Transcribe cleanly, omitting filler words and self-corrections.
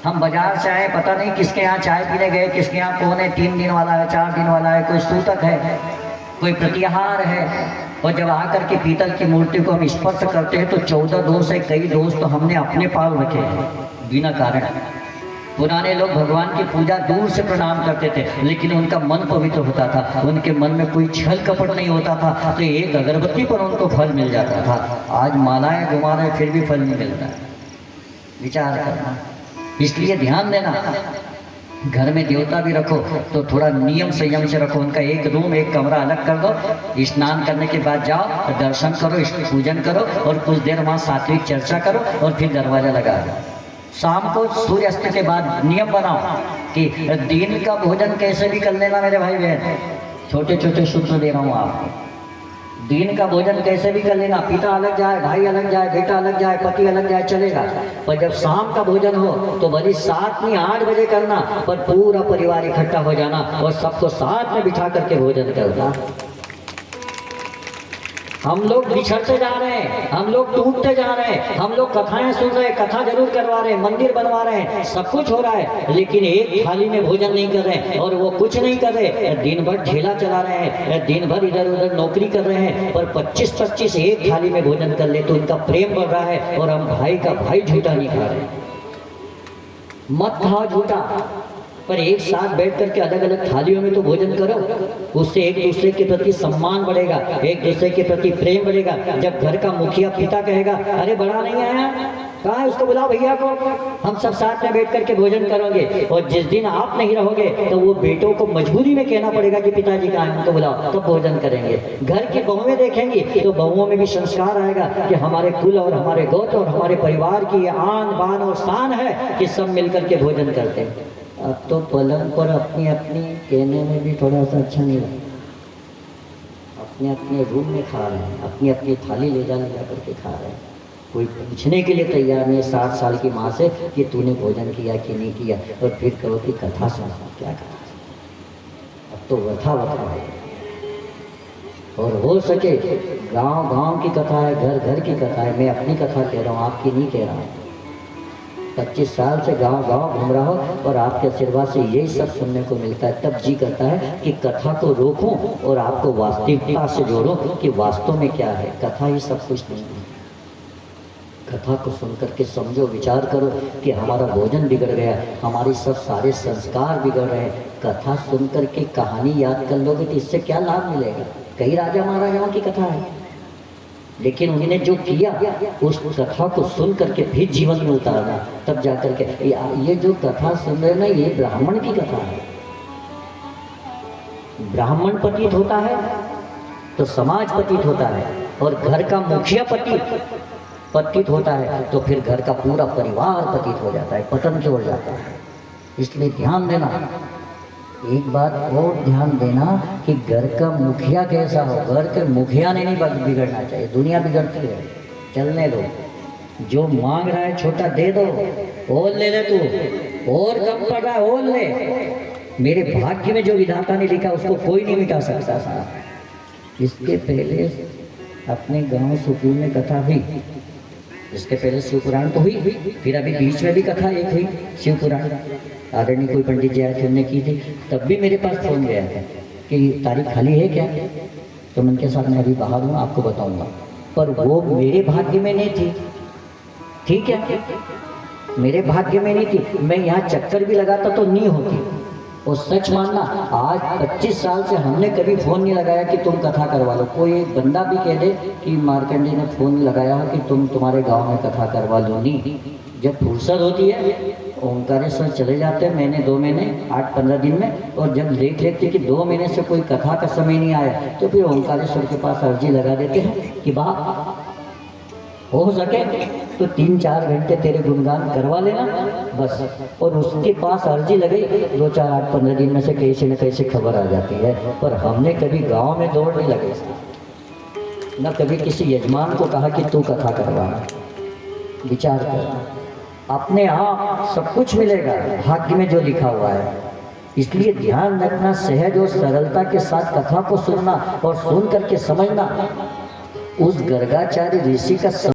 हम बाजार से आए, पता नहीं किसके यहाँ चाय पीने गए, किसके यहाँ कौन है, 3 दिन वाला है, 4 दिन वाला है, कोई सूतक है, कोई प्रतिहार है। और जब आकर के पीतल की मूर्ति को हम स्पर्श करते हैं तो 14 दोष है, कई दोष तो हमने अपने पाल रखे हैं बिना कारण। पुराने लोग भगवान की पूजा दूर से प्रणाम करते थे, लेकिन उनका मन पवित्र होता था, उनके मन में कोई छल कपट नहीं होता था, तो एक अगरबत्ती पर उनको फल मिल जाता था। आज मालाएं घुमा रहे फिर भी फल नहीं मिलता। विचार करना, इसलिए ध्यान देना। घर में देवता भी रखो तो थोड़ा नियम संयम से रखो। उनका एक रूम, एक कमरा अलग कर दो। स्नान करने के बाद जाओ, दर्शन करो, पूजन करो और कुछ देर वहाँ सात्विक चर्चा करो और फिर दरवाजा लगा दो। शाम को सूर्यास्त के बाद नियम बनाओ कि दिन का भोजन कैसे भी कर लेना मेरे भाई बहन। छोटे छोटे सूत्र दे रहा हूँ आपको। दिन का भोजन कैसे भी कर लेना, पिता अलग जाए, भाई अलग जाए, बेटा अलग जाए, पति अलग जाए, चलेगा। पर जब शाम का भोजन हो तो भले 7 नहीं 8 बजे करना, पर पूरा परिवार इकट्ठा हो जाना और सबको साथ में बिठा करके भोजन करना। हम लोग बिछड़ते जा रहे हैं, हम लोग टूटते जा रहे हैं, हम लोग कथाएं सुन रहे हैं, कथा जरूर करवा रहे हैं, मंदिर बनवा रहे हैं, सब कुछ हो रहा है, लेकिन एक थाली में भोजन नहीं कर रहे हैं। और वो कुछ नहीं कर रहे, दिन भर ठेला चला रहे हैं, दिन भर इधर उधर नौकरी कर रहे हैं, पर 25-25 एक थाली में भोजन कर ले तो उनका प्रेम बढ़ रहा है। और हम भाई का भाई झूठा नहीं खा रहे। मत खाओ झूठा, पर एक साथ बैठ करके अलग अलग थालियों में तो भोजन करो। उससे एक दूसरे के प्रति सम्मान बढ़ेगा, एक दूसरे के प्रति प्रेम बढ़ेगा। जब घर का मुखिया पिता कहेगा अरे बड़ा नहीं आया, कहाँ है, उसको बुलाओ भैया को, हम सब साथ में बैठ करके भोजन करेंगे। और जिस दिन आप नहीं रहोगे तो वो बेटों को मजबूरी में कहना पड़ेगा कि पिताजी कहाँ हैं, उनको बुलाओ, तब भोजन करेंगे। घर की बहुएं देखेंगी तो बहुओं में भी संस्कार आएगा कि हमारे कुल और हमारे गोत्र और हमारे परिवार की ये आन बान और शान है कि सब मिलकर के भोजन करते हैं। अब तो पलंग पर अपनी अपनी कहने में भी थोड़ा सा अच्छा नहीं लगता। अपने अपने रूम में खा रहे हैं, अपनी अपनी थाली ले जा करके खा रहे हैं। कोई पूछने के लिए तैयार नहीं 60 साल की माँ से कि तूने भोजन किया कि नहीं किया। और फिर कहो कि कथा सुना, क्या कथा। अब तो वथा है। और हो सके गांव गांव की कथा है, घर घर की कथा है। मैं अपनी कथा कह रहा हूँ, आपकी नहीं कह रहा हूँ। 25 साल से गांव गांव घूम रहा हो और आपके आशीर्वाद से यही सब सुनने को मिलता है। तब जी करता है कि कथा को रोकूं और आपको वास्तविकता से जोड़ूं कि वास्तव में क्या है। कथा ही सब कुछ नहीं है। कथा को सुन करके समझो, विचार करो कि हमारा भोजन बिगड़ गया, हमारे सब सारे संस्कार बिगड़ रहे हैं। कथा सुन करके कहानी याद कर लोगे तो इससे क्या लाभ मिलेगा। कई राजा महाराजाओं की कथा है, लेकिन उन्होंने जो किया उस कथा को सुन करके फिर जीवन में उतारना, तब जाकर के ये जो कथा सुन रहे ना, ये ब्राह्मण की कथा है। ब्राह्मण पतित होता है तो समाज पतित होता है, और घर का मुखिया पतित होता है तो फिर घर का पूरा परिवार पतित हो जाता है, पतन की ओर जाता है। इसलिए ध्यान देना, एक बात और ध्यान देना कि घर का मुखिया कैसा हो। घर के मुखिया ने नहीं बिगड़ना चाहिए, दुनिया बिगड़ती है। चलने दो, जो मांग रहा है छोटा दे दो, और ले ले तू, और कम पड़ रहा है और ले। मेरे भाग्य में जो विधाता ने लिखा उसको कोई नहीं मिटा सकता था। इसके पहले अपने गांव सुकून में कथा हुई, इसके पहले शिव पुराण तो हुई, फिर अभी बीच में भी कथा एक हुई शिव पुराण। आदरणीय कोई पंडित जी आए थे, उन्होंने की थी, तब भी मेरे पास फोन गया था कि तारीख खाली है क्या। तो मैं उनके साथ मैं अभी बाहर हूँ, आपको बताऊंगा। पर वो मेरे भाग्य में नहीं थी, ठीक है, मेरे भाग्य में नहीं थी। मैं यहाँ चक्कर भी लगाता तो नहीं होती। और सच मानना, आज 25 साल से हमने कभी फ़ोन नहीं लगाया कि तुम कथा करवा लो। कोई एक बंदा भी कह दे कि मार्कंडे ने फ़ोन लगाया कि तुम्हारे गांव में कथा करवा लो, नहीं। जब फुर्सत होती है ओंकारेश्वर चले जाते हैं, महीने 2 महीने 8-15 दिन में। और जब देख लेते कि 2 महीने से कोई कथा का समय नहीं आया तो फिर ओंकारेश्वर के पास अर्जी लगा देते हैं कि बाप हो सके तो 3-4 घंटे तेरे गुणगान करवा लेना बस। और उसके पास अर्जी लगे 2-4-8-15 दिन में से कैसे न कैसे खबर आ जाती है। पर हमने कभी गांव में दौड़ नहीं लगे, न कभी किसी यजमान को कहा कि तू कथा करवाना। विचार कर, अपने आप सब कुछ मिलेगा, भाग्य में जो लिखा हुआ है। इसलिए ध्यान रखना, सहज और सरलता के साथ कथा को सुनना और सुन करके समझना। उस गर्गाचार्य ऋषि का